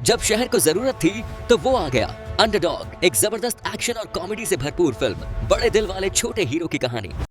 जब शहर को जरूरत थी तो वो आ गया। अंडरडॉग, एक जबरदस्त एक्शन और कॉमेडी से भरपूर फिल्म, बड़े दिल वाले छोटे हीरो की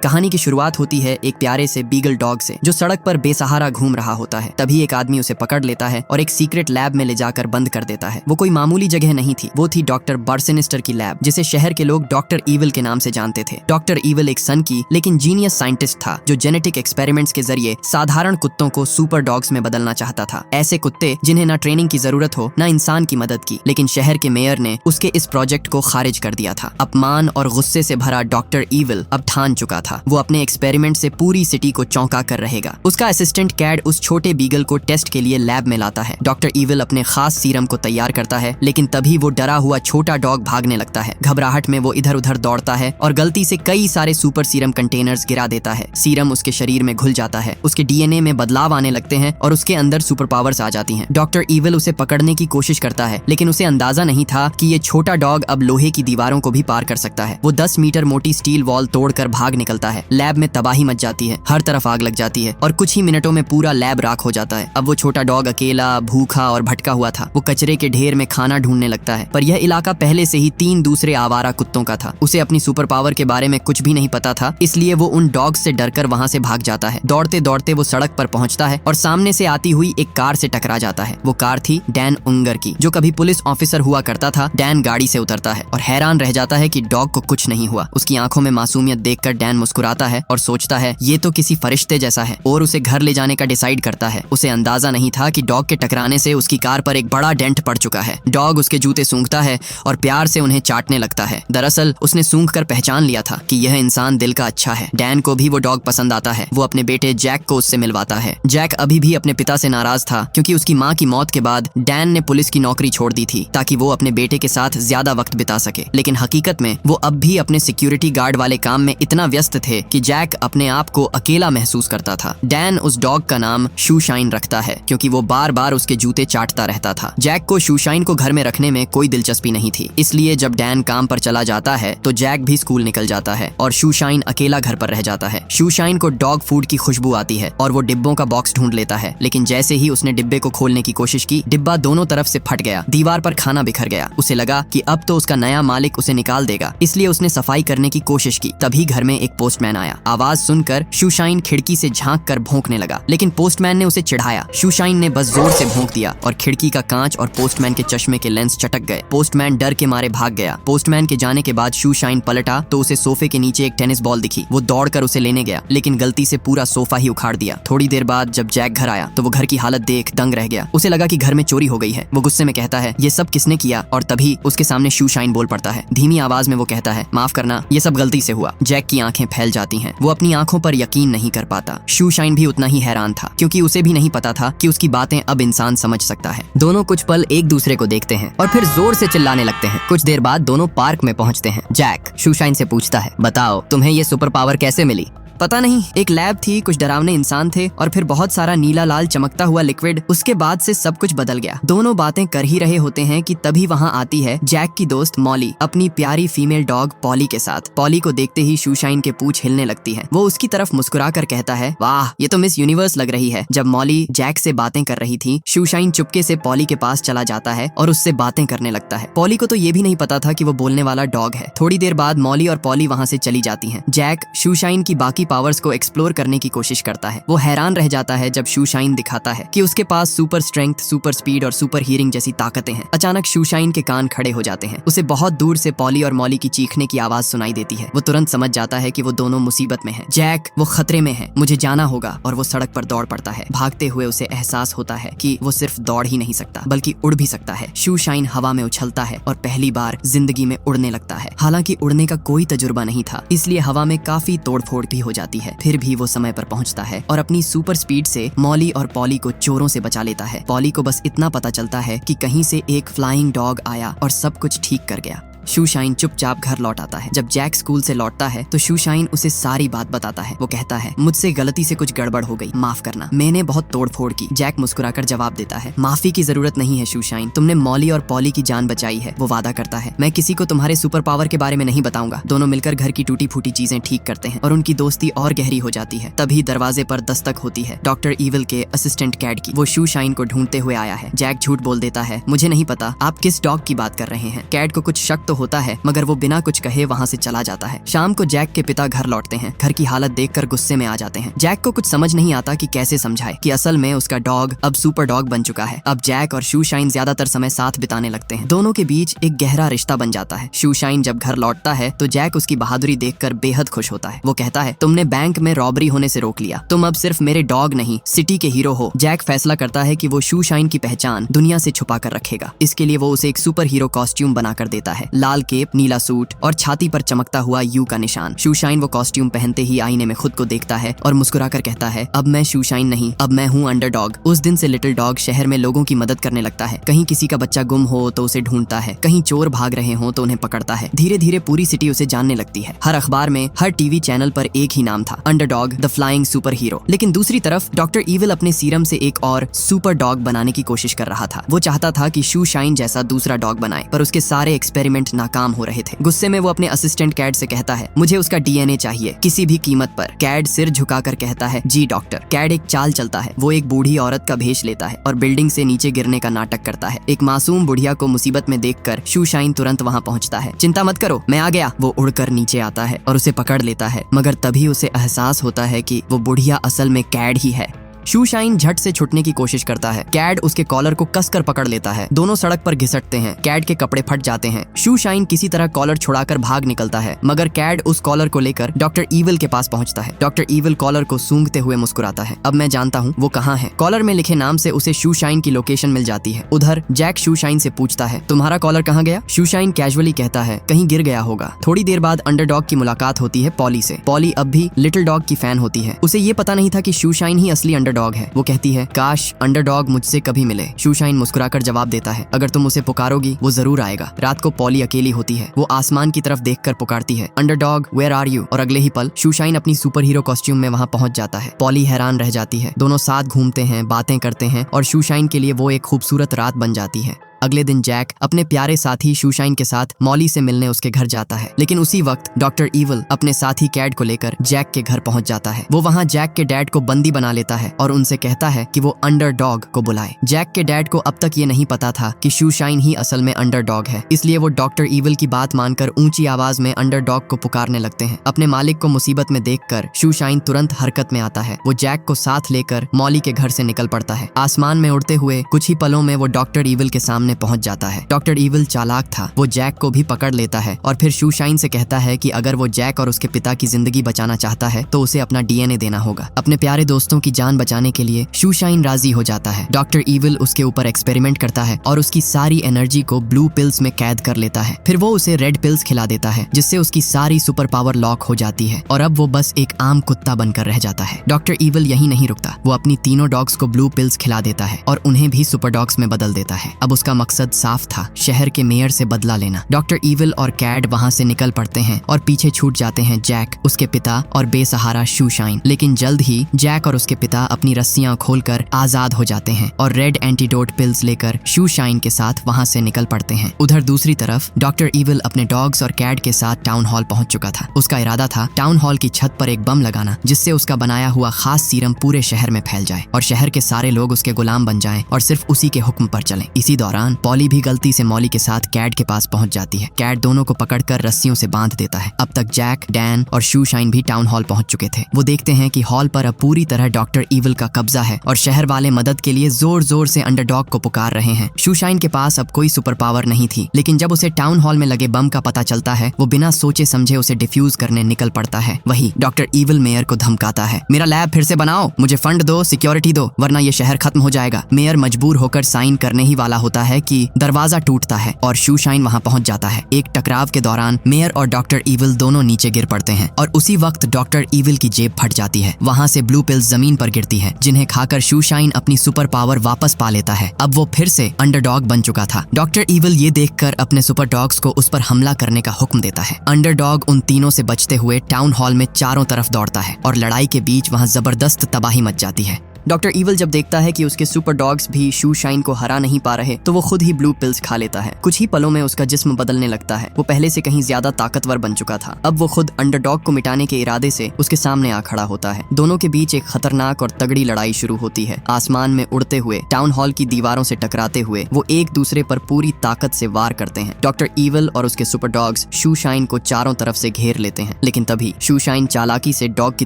कहानी की शुरुआत होती है एक प्यारे से बीगल डॉग से जो सड़क पर बेसहारा घूम रहा होता है। तभी एक आदमी उसे पकड़ लेता है और एक सीक्रेट लैब में ले जाकर बंद कर देता है। वो कोई मामूली जगह नहीं थी, वो थी डॉक्टर बर्सिनिस्टर की लैब, जिसे शहर के लोग डॉक्टर ईविल के नाम से जानते थे। डॉक्टर ईविल एक सन की लेकिन जीनियस साइंटिस्ट था जो जेनेटिक एक्सपेरिमेंट्स के जरिए साधारण कुत्तों को सुपर डॉग्स में बदलना चाहता था। ऐसे कुत्ते जिन्हें ना ट्रेनिंग की जरूरत हो ना इंसान की मदद की। लेकिन शहर के मेयर ने उसके इस प्रोजेक्ट को खारिज कर दिया था। अपमान और गुस्से से भरा डॉक्टर ईविल अब ठान चुका था, वो अपने एक्सपेरिमेंट से पूरी सिटी को चौंका कर रहेगा। उसका असिस्टेंट कैड उस छोटे बीगल को टेस्ट के लिए लैब में लाता है। डॉक्टर ईविल अपने खास सीरम को तैयार करता है, लेकिन तभी वो डरा हुआ छोटा डॉग भागने लगता है। घबराहट में वो इधर उधर दौड़ता है और गलती से कई सारे सुपर सीरम कंटेनर्स गिरा देता है। सीरम उसके शरीर में घुल जाता है, उसके डीएनए में बदलाव आने लगते हैं और उसके अंदर सुपर पावर्स आ जाती हैं। डॉक्टर ईविल उसे पकड़ने की कोशिश करता है, लेकिन उसे अंदाजा नहीं था कि ये छोटा डॉग अब लोहे की दीवारों को भी पार कर सकता है। वो 10 मीटर मोटी स्टील वॉल तोड़कर भाग निकलता है। लैब में तबाही मच जाती है, हर तरफ आग लग जाती है और कुछ ही मिनटों में पूरा लैब राख हो जाता है। अब वो छोटा डॉग अकेला, भूखा और भटका हुआ था। वो कचरे के ढेर में खाना ढूंढने लगता है, पर यह इलाका पहले से ही 3 दूसरे आवारा कुत्तों का था। उसे अपनी सुपर पावर के बारे में कुछ भी नहीं पता था, इसलिए वो उन डॉग्स से डरकर वहां से भाग जाता है। दौड़ते दौड़ते वो सड़क पर पहुंचता है और सामने से आती हुई एक कार से टकरा जाता है। वो कार थी डैन उंगर की, जो कभी पुलिस ऑफिसर हुआ करता था। डैन गाड़ी से उतरता है और हैरान रह जाता है कि डॉग को कुछ नहीं हुआ। उसकी आंखों में मासूमियत देखकर डैन मुस्कुराता है और सोचता है ये तो किसी फरिश्ते जैसा है, और उसे घर ले जाने का डिसाइड करता है। उसे अंदाजा नहीं था कि डॉग के टकराने से उसकी कार पर एक बड़ा डेंट पड़ चुका है। डॉग उसके जूते सूंघता है और प्यार से उन्हें चाटने लगता है। दरअसल उसने सूंघकर पहचान लिया था कि यह इंसान दिल का अच्छा है। डैन को भी वो डॉग पसंद आता है। वो अपने बेटे जैक को उससे मिलवाता है। जैक अभी भी अपने पिता से नाराज था, क्योंकि उसकी माँ की मौत के बाद डैन ने पुलिस की नौकरी छोड़ दी थी ताकि वो अपने बेटे के साथ ज्यादा वक्त बिता सके। लेकिन हकीकत में वो अब भी अपने सिक्योरिटी गार्ड वाले काम में इतना व्यस्त थे कि जैक अपने आप को अकेला महसूस करता था। डैन उस डॉग का नाम शूशाइन रखता है, क्योंकि वो बार बार उसके जूते चाटता रहता था। जैक को शूशाइन को घर में रखने में कोई दिलचस्पी नहीं थी, इसलिए जब डैन काम पर चला जाता है तो जैक भी स्कूल निकल जाता है और शूशाइन अकेला घर पर रह जाता है। शूशाइन को डॉग फूड की खुशबू आती है और वो डिब्बों का बॉक्स ढूंढ लेता है, लेकिन जैसे ही उसने डिब्बे को खोलने की कोशिश की, डिब्बा दोनों तरफ से फट गया। दीवार पर खाना बिखर गया। उसे लगा कि अब तो उसका नया मालिक उसे निकाल देगा, इसलिए उसने सफाई करने की कोशिश की। तभी घर में एक पोस्टमैन आया। आवाज सुनकर शूशाइन खिड़की से झांक कर भौंकने लगा, लेकिन पोस्टमैन ने उसे चिढ़ाया। शूशाइन ने बस जोर से भौंक दिया और खिड़की का कांच और पोस्टमैन के चश्मे के लेंस चटक गए। पोस्टमैन डर के मारे भाग गया। पोस्टमैन के जाने के बाद शूशाइन पलटा तो उसे सोफे के नीचे एक टेनिस बॉल दिखी। वो दौड़कर उसे लेने गया, लेकिन गलती से पूरा सोफा ही उखाड़ दिया। थोड़ी देर बाद जब जैक घर आया तो वो घर की हालत देख दंग रह गया। उसे लगा कि घर में चोरी हो गई है। वो गुस्से में कहता है ये सब किसने किया, और तभी उसके सामने शूशाइन बोल पड़ता है। धीमी आवाज में वो कहता है माफ करना, ये सब गलती से हुआ। जैक की आंखें फैल जाती हैं। वो अपनी आंखों पर यकीन नहीं कर पाता। शूशाइन भी उतना ही हैरान था, क्योंकि उसे भी नहीं पता था कि उसकी बातें अब इंसान समझ सकता है। दोनों कुछ पल एक दूसरे को देखते हैं और फिर जोर से चिल्लाने लगते हैं। कुछ देर बाद दोनों पार्क में पहुंचते हैं। जैक शूशाइन से पूछता है बताओ तुम्हें ये सुपर पावर कैसे मिली। पता नहीं, एक लैब थी, कुछ डरावने इंसान थे और फिर बहुत सारा नीला लाल चमकता हुआ लिक्विड। उसके बाद से सब कुछ बदल गया। दोनों बातें कर ही रहे होते हैं कि तभी वहां आती है जैक की दोस्त मॉली अपनी प्यारी फीमेल डॉग पॉली के साथ। पॉली को देखते ही शूशाइन के पूंछ हिलने लगती है। वो उसकी तरफ मुस्कुरा कर कहता है वाह, ये तो मिस यूनिवर्स लग रही है। जब मॉली जैक से बातें कर रही थी, शूशाइन चुपके से पॉली के पास चला जाता है और उससे बातें करने लगता है। पॉली को तो ये भी नहीं पता था कि वो बोलने वाला डॉग है। थोड़ी देर बाद मॉली और पॉली वहां से चली जाती हैं। जैक शूशाइन की बाकी पावर्स को एक्सप्लोर करने की कोशिश करता है। वो हैरान रह जाता है जब शूशाइन दिखाता है कि उसके पास सुपर स्ट्रेंथ, सुपर स्पीड और सुपर हियरिंग जैसी ताकतें हैं। अचानक शूशाइन के कान खड़े हो जाते हैं। उसे बहुत दूर से पॉली और मॉली की चीखने की आवाज सुनाई देती है। वो तुरंत समझ जाता है कि वो दोनों मुसीबत में हैं। जैक, वो खतरे में है, मुझे जाना होगा, और वो सड़क पर दौड़ पड़ता है। भागते हुए उसे एहसास होता है कि वो सिर्फ दौड़ ही नहीं सकता बल्कि उड़ भी सकता है। शूशाइन हवा में उछलता है और पहली बार जिंदगी में उड़ने लगता है। हालांकि उड़ने का कोई तजुर्बा नहीं था, इसलिए हवा में काफी तोड़फोड़ भी हो जाती है। फिर भी वो समय पर पहुंचता है और अपनी सुपर स्पीड से मॉली और पॉली को चोरों से बचा लेता है। पॉली को बस इतना पता चलता है कि कहीं से एक फ्लाइंग डॉग आया और सब कुछ ठीक कर गया। शूशाइन चुपचाप घर लौट आता है। जब जैक स्कूल से लौटता है तो शूशाइन उसे सारी बात बताता है। वो कहता है, मुझसे गलती से कुछ गड़बड़ हो गई, माफ करना, मैंने बहुत तोड़फोड़ की। जैक मुस्कुराकर जवाब देता है, माफी की जरूरत नहीं है शूशाइन, तुमने मॉली और पॉली की जान बचाई है। वो वादा करता है, मैं किसी को तुम्हारे सुपर पावर के बारे में नहीं बताऊंगा। दोनों मिलकर घर की टूटी फूटी चीजें ठीक करते हैं और उनकी दोस्ती और गहरी हो जाती है। तभी दरवाजे पर दस्तक होती है, डॉक्टर ईविल के असिस्टेंट कैड की। वो शूशाइन को ढूंढते हुए आया है। जैक झूठ बोल देता है, मुझे नहीं पता आप किस डॉग की बात कर रहे हैं। कैड को कुछ शक तो होता है, मगर वो बिना कुछ कहे वहाँ से चला जाता है। शाम को जैक के पिता घर लौटते हैं। घर की हालत देखकर गुस्से में आ जाते हैं। जैक को कुछ समझ नहीं आता कि कैसे समझाए कि असल में उसका डॉग अब सुपर डॉग बन चुका है। अब जैक और शूशाइन ज्यादातर समय साथ बिताने लगते हैं। दोनों के बीच एक गहरा रिश्ता बन जाता है। शूशाइन जब घर लौटता है तो जैक उसकी बहादुरी देखकर बेहद खुश होता है। वो कहता है, तुमने बैंक में रॉबरी होने से रोक लिया, तुम अब सिर्फ मेरे डॉग नहीं सिटी के हीरो हो। जैक फैसला करता है कि वो शूशाइन की पहचान दुनिया से छुपा कर रखेगा। इसके लिए वो उसे एक सुपर हीरो कॉस्ट्यूम बनाकर देता है, लाल केप, नीला सूट और छाती पर चमकता हुआ यू का निशान। शूशाइन वो कॉस्ट्यूम पहनते ही आईने में खुद को देखता है और मुस्कुराकर कहता है, अब मैं शूशाइन नहीं, अब मैं हूँ अंडरडॉग। उस दिन से लिटिल डॉग शहर में लोगों की मदद करने लगता है। कहीं किसी का बच्चा गुम हो तो उसे ढूंढता है, कहीं चोर भाग रहे हो तो उन्हें पकड़ता है। धीरे धीरे पूरी सिटी उसे जानने लगती है। हर अखबार में, हर टीवी चैनल पर एक ही नाम था, underdog the flying super hero. लेकिन दूसरी तरफ डॉक्टर ईविल अपने सीरम से एक और सुपर डॉग बनाने की कोशिश कर रहा था। वो चाहता था कि शूशाइन जैसा दूसरा डॉग बनाए, पर उसके सारे एक्सपेरिमेंट नाकाम हो रहे थे। गुस्से में वो अपने असिस्टेंट कैड से कहता है, मुझे उसका डीएनए चाहिए किसी भी कीमत पर। कैड सिर झुकाकर कहता है, जी डॉक्टर। कैड एक चाल चलता है। वो एक बूढ़ी औरत का भेष लेता है और बिल्डिंग से नीचे गिरने का नाटक करता है। एक मासूम बुढ़िया को मुसीबत में देखकर शूशाइन तुरंत वहां पहुंचता है। चिंता मत करो, मैं आ गया। वो उड़कर नीचे आता है और उसे पकड़ लेता है, मगर तभी उसे एहसास होता है कि वो बुढ़िया असल में कैड ही है। शूशाइन झट से छुटने की कोशिश करता है। कैड उसके कॉलर को कसकर पकड़ लेता है। दोनों सड़क पर घिसटते हैं। कैड के कपड़े फट जाते हैं। शूशाइन किसी तरह कॉलर छुड़ाकर भाग निकलता है, मगर कैड उस कॉलर को लेकर डॉक्टर ईविल के पास पहुंचता है। डॉक्टर ईविल कॉलर को सूंघते हुए मुस्कुराता है, अब मैं जानता हूँ वो कहाँ है। कॉलर में लिखे नाम से उसे शूशाइन की लोकेशन मिल जाती है। उधर जैक शूशाइन से पूछता है, तुम्हारा कॉलर कहाँ गया? शूशाइन कैजुअली कहता है, कहीं गिर गया होगा। थोड़ी देर बाद अंडरडॉग की मुलाकात होती है पॉली से। पॉली अब भी लिटिल डॉग की फैन होती है। उसे ये पता नहीं था कि शूशाइन ही असली अंडरडॉग है। वो कहती है, काश अंडरडॉग मुझसे कभी मिले। शूशाइन मुस्कुराकर जवाब देता है, अगर तुम उसे पुकारोगी वो जरूर आएगा। रात को पॉली अकेली होती है। वो आसमान की तरफ देखकर पुकारती है, अंडरडॉग वेयर आर यू? और अगले ही पल शूशाइन अपनी सुपर हीरो कॉस्ट्यूम में वहां पहुंच जाता है। पॉली हैरान रह जाती है। दोनों साथ घूमते हैं, बातें करते हैं और शूशाइन के लिए वो एक खूबसूरत रात बन जाती है। अगले दिन जैक अपने प्यारे साथी शूशाइन के साथ मॉली से मिलने उसके घर जाता है। लेकिन उसी वक्त डॉक्टर ईविल अपने साथी कैड को लेकर जैक के घर पहुंच जाता है। वो वहां जैक के डैड को बंदी बना लेता है और उनसे कहता है कि वो अंडरडॉग को बुलाए। जैक के डैड को अब तक ये नहीं पता था कि शूशाइन ही असल में अंडरडॉग है, इसलिए वो डॉक्टर ईविल की बात मानकर ऊंची आवाज में अंडरडॉग को पुकारने लगते हैं। अपने मालिक को मुसीबत में देखकर शूशाइन तुरंत हरकत में आता है। वो जैक को साथ लेकर मॉली के घर से निकल पड़ता है। आसमान में उड़ते हुए कुछ ही पलों में वो डॉक्टर ईविल के सामने पहुंच जाता है। डॉक्टर ईविल चालाक था। वो जैक को भी पकड़ लेता है और फिर शूशाइन से कहता है कि अगर वो जैक और उसके पिता की जिंदगी बचाना चाहता है तो उसे अपना डीएनए देना होगा। अपने प्यारे दोस्तों की जान बचाने के लिए शूशाइन राजी हो जाता है। डॉक्टर ईविल उसके ऊपर एक्सपेरिमेंट करता है और उसकी सारी एनर्जी को ब्लू पिल्स में कैद कर लेता है। फिर वो उसे रेड पिल्स खिला देता है, जिससे उसकी सारी सुपर पावर लॉक हो जाती है और अब वो बस एक आम कुत्ता बनकर रह जाता है। डॉक्टर ईविल यही नहीं रुकता। वो अपनी तीनों डॉग्स को ब्लू पिल्स खिला देता है और उन्हें भी सुपर डॉग्स में बदल देता है। अब उसका मकसद साफ था, शहर के मेयर से बदला लेना। डॉक्टर ईविल और कैड वहां से निकल पड़ते हैं और पीछे छूट जाते हैं जैक, उसके पिता और बेसहारा शूशाइन। लेकिन जल्द ही जैक और उसके पिता अपनी रस्सियां खोलकर आजाद हो जाते हैं और रेड एंटीडोट पिल्स लेकर शूशाइन के साथ वहां से निकल पड़ते हैं। उधर दूसरी तरफ डॉक्टर ईविल अपने डॉग्स और कैड के साथ टाउन हॉल पहुंच चुका था। उसका इरादा था टाउन हॉल की छत पर एक बम लगाना, जिससे उसका बनाया हुआ खास सीरम पूरे शहर में फैल जाए और शहर के सारे लोग उसके गुलाम बन जाएं और सिर्फ उसी के हुक्म पर चलें। इसी दौरान पॉली भी गलती से मॉली के साथ कैड के पास पहुंच जाती है। कैड दोनों को पकड़कर रस्सियों से बांध देता है। अब तक जैक, डैन और शूशाइन भी टाउन हॉल पहुंच चुके थे। वो देखते हैं कि हॉल पर अब पूरी तरह डॉक्टर ईविल का कब्जा है और शहर वाले मदद के लिए जोर जोर से अंडरडॉग को पुकार रहे हैं। शूशाइन के पास अब कोई सुपर पावर नहीं थी, लेकिन जब उसे टाउन हॉल में लगे बम का पता चलता है, वो बिना सोचे समझे उसे डिफ्यूज करने निकल पड़ता है। वही डॉक्टर ईविल मेयर को धमकाता है, मेरा लैब फिर से बनाओ, मुझे फंड दो, सिक्योरिटी दो, वरना ये शहर खत्म हो जाएगा। मेयर मजबूर होकर साइन करने ही वाला होता है कि दरवाजा टूटता है और शूशाइन वहां पहुंच जाता है। एक टकराव के दौरान मेयर और डॉक्टर ईविल दोनों नीचे गिर पड़ते हैं और उसी वक्त डॉक्टर ईविल की जेब फट जाती है। वहां से ब्लू पिल्स जमीन पर गिरती है, जिन्हें खाकर शूशाइन अपनी सुपर पावर वापस पा लेता है। अब वो फिर से अंडरडॉग बन चुका था। डॉक्टर ईविल ये देखकर अपने सुपर डॉग्स को उस पर हमला करने का हुक्म देता है। अंडरडॉग उन तीनों से बचते हुए टाउन हॉल में चारों तरफ दौड़ता है और लड़ाई के बीच वहां जबरदस्त तबाही मच जाती है। डॉक्टर ईविल जब देखता है कि उसके सुपर डॉग्स भी शूशाइन को हरा नहीं पा रहे तो वो खुद ही ब्लू पिल्स खा लेता है। कुछ ही पलों में उसका जिस्म बदलने लगता है। वो पहले से कहीं ज्यादा ताकतवर बन चुका था। अब वो खुद अंडरडॉग को मिटाने के इरादे से उसके सामने आ खड़ा होता है। दोनों के बीच एक खतरनाक और तगड़ी लड़ाई शुरू होती है। आसमान में उड़ते हुए, टाउन हॉल की दीवारों से टकराते हुए वो एक दूसरे पर पूरी ताकत से वार करते हैं। डॉक्टर ईविल और उसके सुपर डॉग्स शूशाइन को चारों तरफ से घेर लेते हैं, लेकिन तभी शूशाइन चालाकी से डॉग की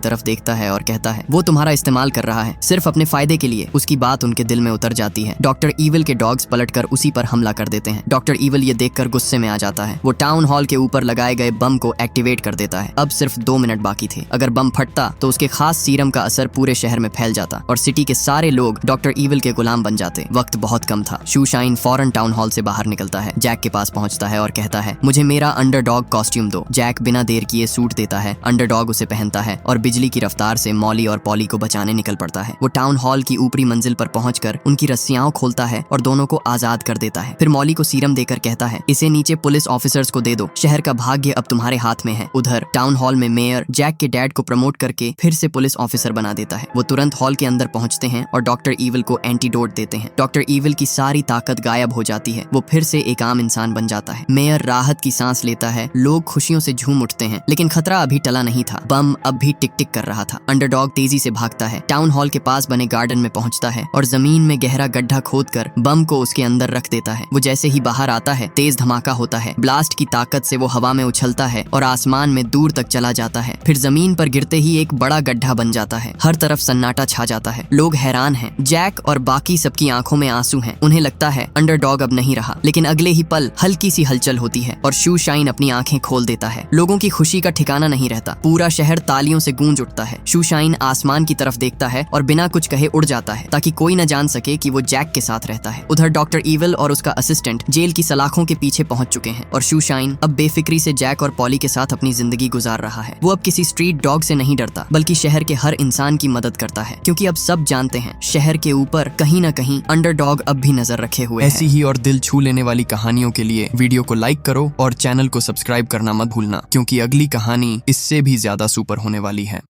तरफ देखता है और कहता है वो तुम्हारा इस्तेमाल कर रहा है, सिर्फ अपने फायदे के लिए। उसकी बात उनके दिल में उतर जाती है। डॉक्टर ईविल के डॉग्स पलटकर उसी पर हमला कर देते हैं। डॉक्टर ईविल ये देखकर गुस्से में आ जाता है। वो टाउन हॉल के ऊपर लगाए गए बम को एक्टिवेट कर देता है। अब सिर्फ 2 मिनट बाकी थे। अगर बम फटता तो उसके खास सीरम का असर पूरे शहर में फैल जाता और सिटी के सारे लोग डॉक्टर ईविल के गुलाम बन जाते। वक्त बहुत कम था। शूशाइन फौरन टाउन हॉल से बाहर निकलता है, जैक के पास पहुंचता है और कहता है मुझे मेरा अंडरडॉग कॉस्ट्यूम दो। जैक बिना देर किए सूट देता है। अंडरडॉग उसे पहनता है और बिजली की रफ्तार से मॉली और पॉली को बचाने निकल पड़ता है। वो टाउन हॉल की ऊपरी मंजिल पर पहुंचकर उनकी रस्सियां खोलता है और दोनों को आजाद कर देता है। फिर मॉली को सीरम देकर कहता है इसे नीचे पुलिस ऑफिसर्स को दे दो, शहर का भाग्य अब तुम्हारे हाथ में है। उधर टाउन हॉल में मेयर जैक के डैड को प्रमोट करके फिर से पुलिस ऑफिसर बना देता है। वो तुरंत हॉल के अंदर पहुंचते हैं और डॉक्टर ईविल को एंटीडोट देते हैं। डॉक्टर ईविल की सारी ताकत गायब हो जाती है। वो फिर से एक आम इंसान बन जाता है। मेयर राहत की सांस लेता है। लोग खुशियों से झूम उठते हैं, लेकिन खतरा अभी टला नहीं था। बम अब भी टिक टिक कर रहा था। अंडरडॉग तेजी से भागता है, टाउन हॉल के पास बने गार्डन में पहुंचता है और जमीन में गहरा गड्ढा खोदकर बम को उसके अंदर रख देता है। वो जैसे ही बाहर आता है, तेज धमाका होता है। ब्लास्ट की ताकत से वो हवा में उछलता है और आसमान में दूर तक चला जाता है। फिर जमीन पर गिरते ही एक बड़ा गड्ढा बन जाता है। हर तरफ सन्नाटा छा जाता है। लोग हैरान हैं। जैक और बाकी सबकी आंखों में आंसू हैं। उन्हें लगता है अंडरडॉग अब नहीं रहा, लेकिन अगले ही पल हल्की सी हलचल होती है और शूशाइन अपनी आंखें खोल देता है। लोगों की खुशी का ठिकाना नहीं रहता। पूरा शहर तालियों से गूंज उठता है। शूशाइन आसमान की तरफ देखता है और बिना कुछ कहे उड़ जाता है ताकि कोई न जान सके कि वो जैक के साथ रहता है। उधर डॉक्टर ईविल और उसका असिस्टेंट जेल की सलाखों के पीछे पहुंच चुके हैं और शूशाइन अब बेफिक्री से जैक और पॉली के साथ अपनी जिंदगी गुजार रहा है। वो अब किसी स्ट्रीट डॉग से नहीं डरता, बल्कि शहर के हर इंसान की मदद करता है, क्योंकि अब सब जानते हैं शहर के ऊपर कहीं न कहीं अंडरडॉग अब भी नजर रखे हुए है। ऐसी ही और दिल छू लेने वाली कहानियों के लिए वीडियो को लाइक करो और चैनल को सब्सक्राइब करना मत भूलना, क्योंकि अगली कहानी इससे भी ज्यादा सुपर होने वाली है।